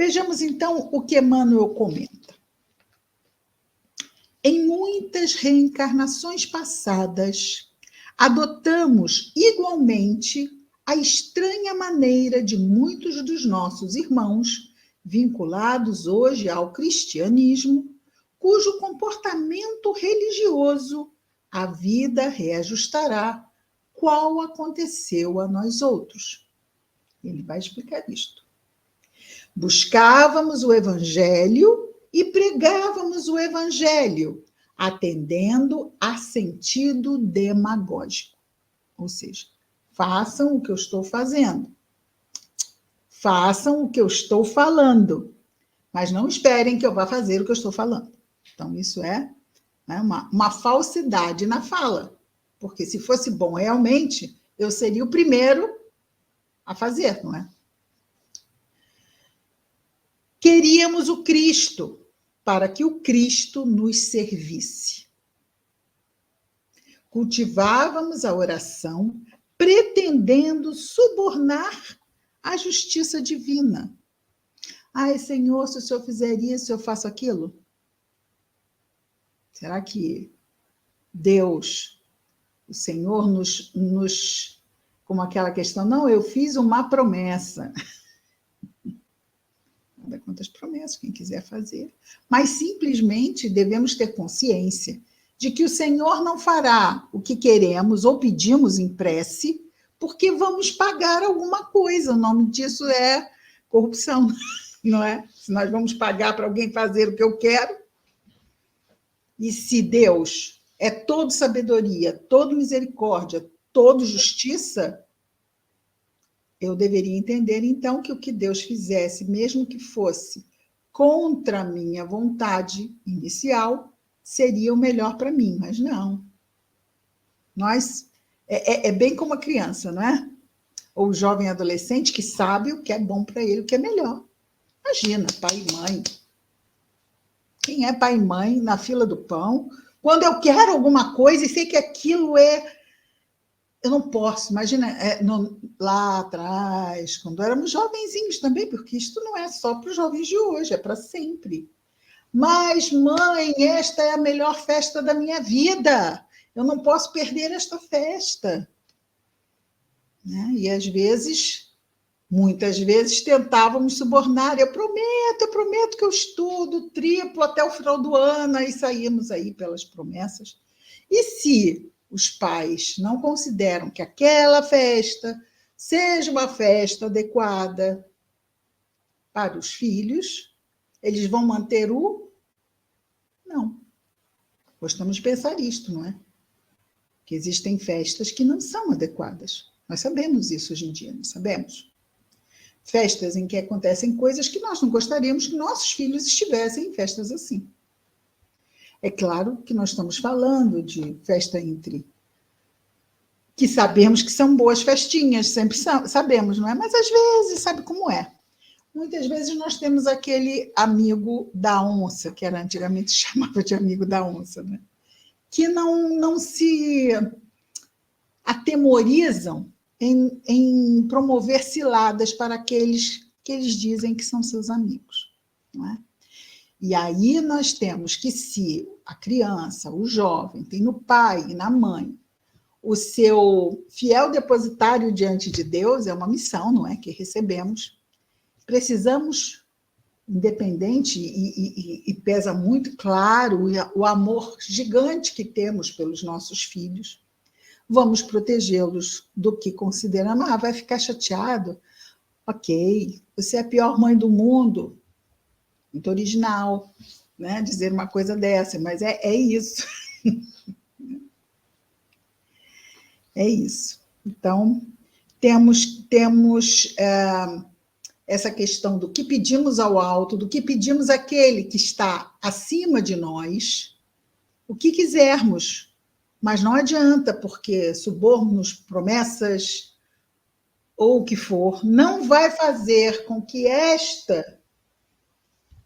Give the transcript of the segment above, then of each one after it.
Vejamos, então, o que Emmanuel comenta. Em muitas reencarnações passadas, adotamos igualmente a estranha maneira de muitos dos nossos irmãos, vinculados hoje ao cristianismo, cujo comportamento religioso a vida reajustará, qual aconteceu a nós outros. Ele vai explicar isto. Buscávamos o Evangelho e pregávamos o Evangelho, atendendo a sentido demagógico. Ou seja, façam o que eu estou fazendo. Façam o que eu estou falando. Mas não esperem que eu vá fazer o que eu estou falando. Então, isso é, né, uma falsidade na fala. Porque se fosse bom realmente, eu seria o primeiro a fazer, não é? Queríamos o Cristo, para que o Cristo nos servisse. Cultivávamos a oração, pretendendo subornar a justiça divina. Ai, Senhor, se o Senhor fizer isso, eu faço aquilo? Será que Deus, o Senhor, como aquela questão, não, eu fiz uma promessa. Nada contra as promessas, quem quiser fazer. Mas simplesmente devemos ter consciência de que o Senhor não fará o que queremos ou pedimos em prece, porque vamos pagar alguma coisa. O nome disso é corrupção, não é? Se nós vamos pagar para alguém fazer o que eu quero, e se Deus é todo sabedoria, todo misericórdia, todo justiça, eu deveria entender, então, que o que Deus fizesse, mesmo que fosse contra a minha vontade inicial, seria o melhor para mim, mas não. É bem como a criança, não é? Ou o jovem adolescente que sabe o que é bom para ele, o que é melhor. Imagina, pai e mãe. Quem é pai e mãe na fila do pão? Quando eu quero alguma coisa e sei que aquilo é... Eu não posso, imagina, lá atrás, quando éramos jovenzinhos também, porque isto não é só para os jovens de hoje, é para sempre. Mas, mãe, esta é a melhor festa da minha vida. Eu não posso perder esta festa. Né? E às vezes, muitas vezes, tentávamos subornar. Eu prometo que eu estudo triplo até o final do ano, aí saímos aí pelas promessas. E se os pais não consideram que aquela festa seja uma festa adequada para os filhos, eles vão manter o... Não. Gostamos de pensar isto, não é? Que existem festas que não são adequadas. Nós sabemos isso hoje em dia, não sabemos? Festas em que acontecem coisas que nós não gostaríamos que nossos filhos estivessem em festas assim. É claro que nós estamos falando de festa entre... que sabemos que são boas festinhas, sempre sabemos, não é? Mas às vezes, sabe como é? Muitas vezes nós temos aquele amigo da onça, que era antigamente se chamava de amigo da onça, né? Que não se atemorizam em promover ciladas para aqueles que eles dizem que são seus amigos, não é? E aí nós temos que, se a criança, o jovem, tem no pai e na mãe o seu fiel depositário diante de Deus, é uma missão, não é? Que recebemos. Precisamos, independente, e pesa muito claro o amor gigante que temos pelos nossos filhos, vamos protegê-los do que consideramos. Ah, vai ficar chateado? Ok, você é a pior mãe do mundo. Muito original, né? Dizer uma coisa dessa, mas é isso. É isso. Então, temos essa questão do que pedimos ao alto, do que pedimos àquele que está acima de nós, o que quisermos, mas não adianta, porque subornos, promessas, ou o que for, não vai fazer com que esta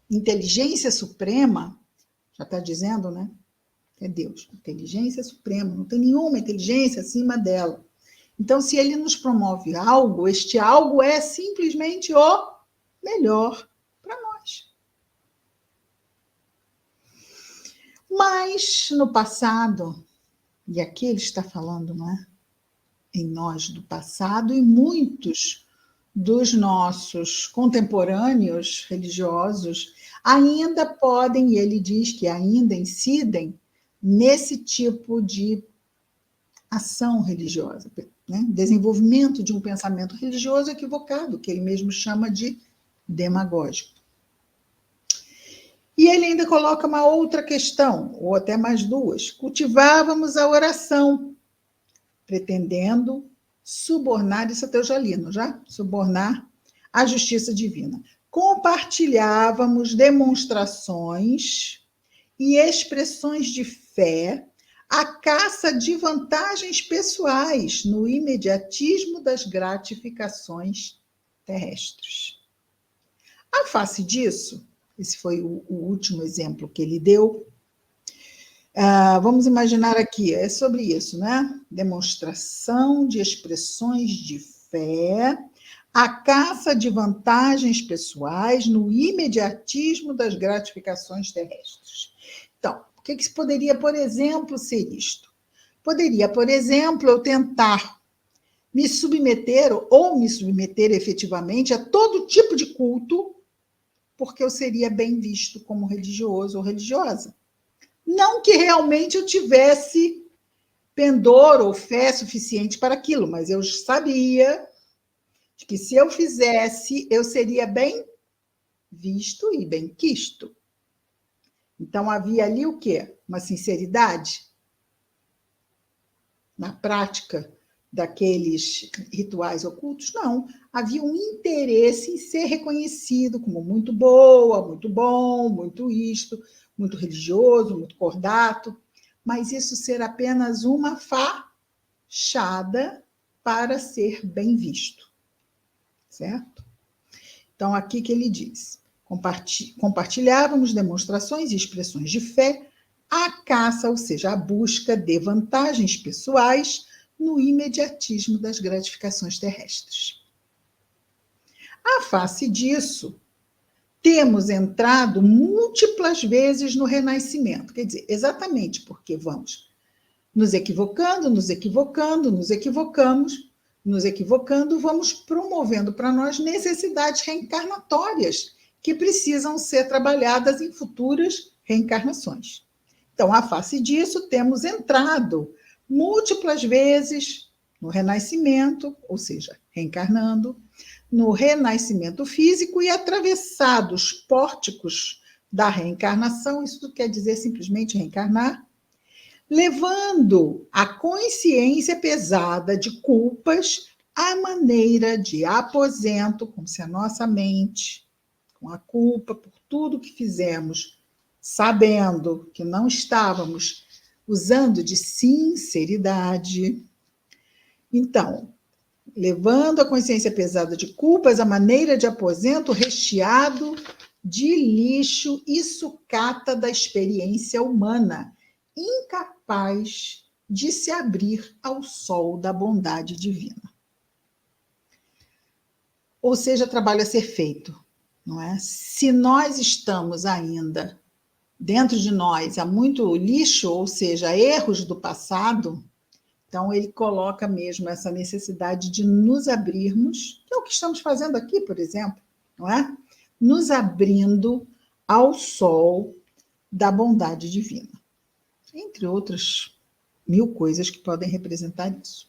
inteligência suprema, já está dizendo, né? É Deus, inteligência suprema, não tem nenhuma inteligência acima dela. Então, se ele nos promove algo, este algo é simplesmente o melhor para Mas no passado, e aqui ele está falando, não é? Em nós do passado, e muitos dos nossos contemporâneos religiosos ainda podem, e ele diz que ainda incidem nesse tipo de ação religiosa, né? Desenvolvimento de um pensamento religioso equivocado, que ele mesmo chama de demagógico. E ele ainda coloca uma outra questão, ou até mais duas. Cultivávamos a oração, pretendendo subornar, isso até eu já li, não já? Subornar a justiça divina. Compartilhávamos demonstrações e expressões de fé à caça de vantagens pessoais no imediatismo das gratificações terrestres. À face disso, esse foi o último exemplo que ele deu. Vamos imaginar aqui, é sobre isso, né? Demonstração de expressões de fé, a caça de vantagens pessoais no imediatismo das gratificações terrestres. Então, o que poderia, por exemplo, ser isto? Poderia, por exemplo, eu tentar me submeter ou me submeter efetivamente a todo tipo de culto, porque eu seria bem visto como religioso ou religiosa. Não que realmente eu tivesse pendor ou fé suficiente para aquilo, mas eu sabia que se eu fizesse, eu seria bem visto e bem quisto. Então, havia ali o quê? Uma sinceridade na prática daqueles rituais ocultos? Não. Havia um interesse em ser reconhecido como muito boa, muito bom, muito isto, muito religioso, muito cordato, mas isso ser apenas uma fachada para ser bem visto. Certo? Então, aqui que ele diz: compartilhávamos demonstrações e expressões de fé à caça, ou seja, à busca de vantagens pessoais no imediatismo das gratificações terrestres. À face disso, temos entrado múltiplas vezes no renascimento, quer dizer, exatamente porque vamos nos equivocando, vamos promovendo para nós necessidades reencarnatórias que precisam ser trabalhadas em futuras reencarnações. Então, à face disso, temos entrado múltiplas vezes no renascimento, ou seja, reencarnando, no renascimento físico e atravessado os pórticos da reencarnação, isso quer dizer simplesmente reencarnar, levando a consciência pesada de culpas à maneira de aposento, como se a nossa mente, com a culpa por tudo que fizemos, sabendo que não estávamos usando de sinceridade. Então, levando a consciência pesada de culpas à maneira de aposento recheado de lixo e sucata da experiência humana, incapaz de se abrir ao sol da bondade divina. Ou seja, trabalho a ser feito, não é? Se nós estamos ainda dentro de nós há muito lixo, ou seja, erros do passado, então ele coloca mesmo essa necessidade de nos abrirmos, que é o que estamos fazendo aqui, por exemplo, não é? Nos abrindo ao sol da bondade divina. Entre outras 1000 coisas que podem representar isso.